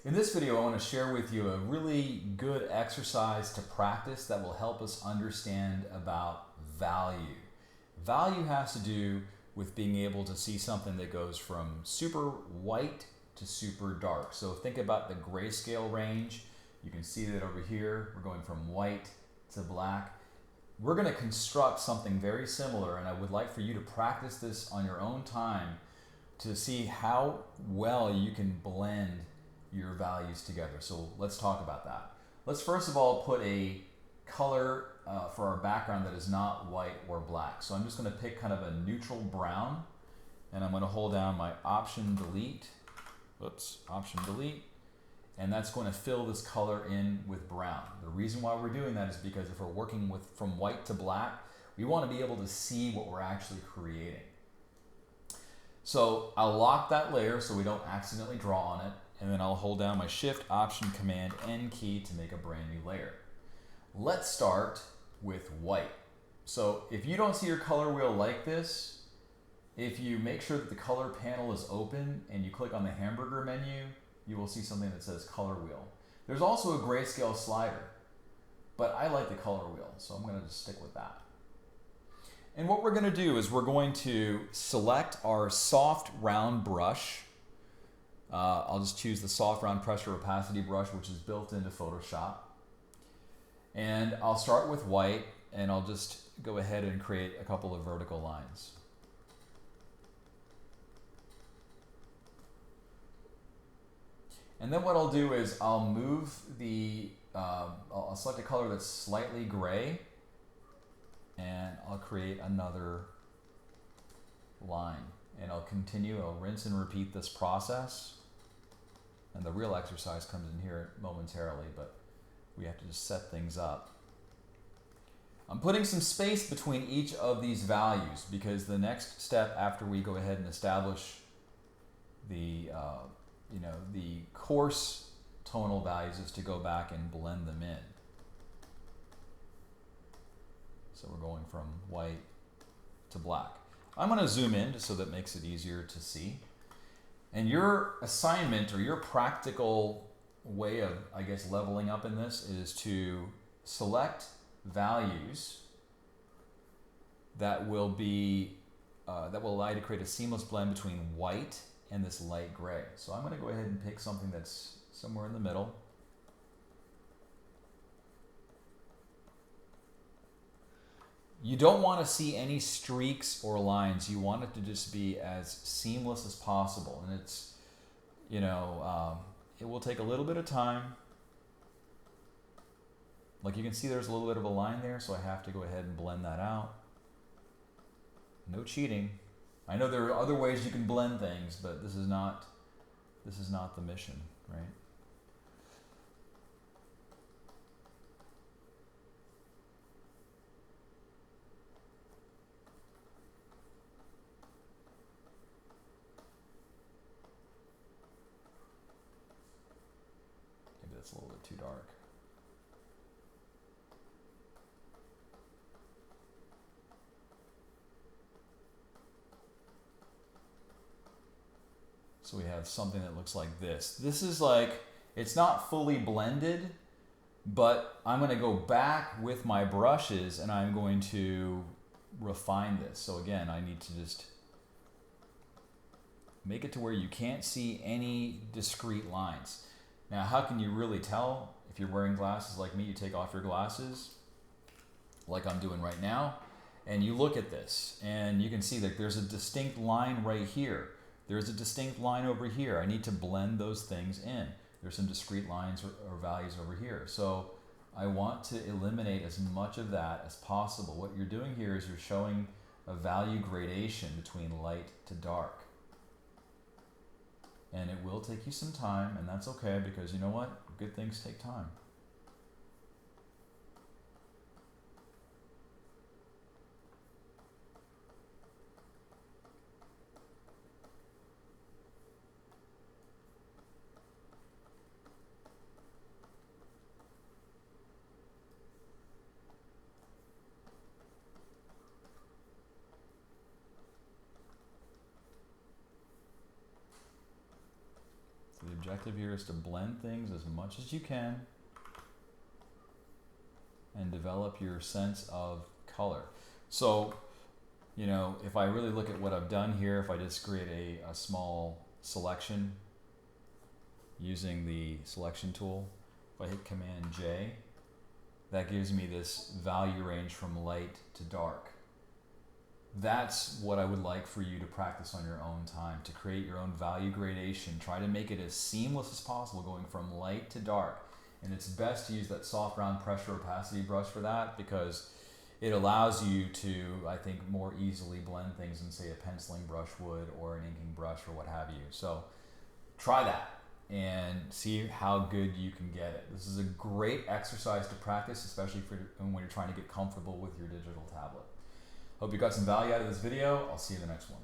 In this video, I want to share with you a really good exercise to practice that will help us understand about value. Value has to do with being able to see something that goes from super white to super dark. So think about the grayscale range. You can see that over here, we're going from white to black. We're going to construct something very similar, and I would like for you to practice this on your own time to see how well you can blend your values together. So let's talk about that. Let's first of all put a color for our background that is not white or black. So I'm just going to pick kind of a neutral brown, and I'm going to hold down my Option Delete, and that's going to fill this color in with brown. The reason why we're doing that is because if we're working with from white to black, we want to be able to see what we're actually creating. So I'll lock that layer so we don't accidentally draw on it, and then I'll hold down my Shift, Option, Command, N key to make a brand new layer. Let's start with white. So if you don't see your color wheel like this, if you make sure that the color panel is open and you click on the hamburger menu, you will see something that says color wheel. There's also a grayscale slider, but I like the color wheel, so I'm going to just stick with that. And what we're going to do is we're going to select our soft round brush. I'll just choose the soft round pressure opacity brush, which is built into Photoshop. And I'll start with white, and I'll just go ahead and create a couple of vertical lines. And then what I'll do is I'll move the, I'll select a color that's slightly gray, and I'll create another line. And I'll rinse and repeat this process. And the real exercise comes in here momentarily, but we have to just set things up. I'm putting some space between each of these values because the next step after we go ahead and establish the the coarse tonal values is to go back and blend them in. So we're going from white to black. I'm going to zoom in just so that makes it easier to see. And your assignment or your practical way of, I guess, leveling up in this is to select values that will be that will allow you to create a seamless blend between white and this light gray. So I'm going to go ahead and pick something that's somewhere in the middle. You don't want to see any streaks or lines. You want it to just be as seamless as possible. And it's, it will take a little bit of time. Like you can see there's a little bit of a line there, so I have to go ahead and blend that out. No cheating. I know there are other ways you can blend things, but this is not the mission, right? Maybe that's a little bit too dark. So we have something that looks like this. This is like, it's not fully blended, but I'm going to go back with my brushes and I'm going to refine this. So again, I need to just make it to where you can't see any discrete lines. Now, how can you really tell if you're wearing glasses like me? You take off your glasses, like I'm doing right now, and you look at this, and you can see that there's a distinct line right here. There's a distinct line over here. I need to blend those things in. There's some discrete lines or values over here. So I want to eliminate as much of that as possible. What you're doing here is you're showing a value gradation between light to dark. And it will take you some time, and that's okay because you know what? Good things take time. objective here is to blend things as much as you can and develop your sense of color. So, you know, if I really look at what I've done here, if I just create a small selection using the selection tool, if I hit Command J, that gives me this value range from light to dark. That's what I would like for you to practice on your own time, to create your own value gradation. Try to make it as seamless as possible, going from light to dark. And it's best to use that soft round pressure opacity brush for that, because it allows you to, I think, more easily blend things in, say, a penciling brush would or an inking brush or what have you. So try that and see how good you can get it. This is a great exercise to practice, especially when you're trying to get comfortable with your digital tablet. Hope you got some value out of this video. I'll see you in the next one.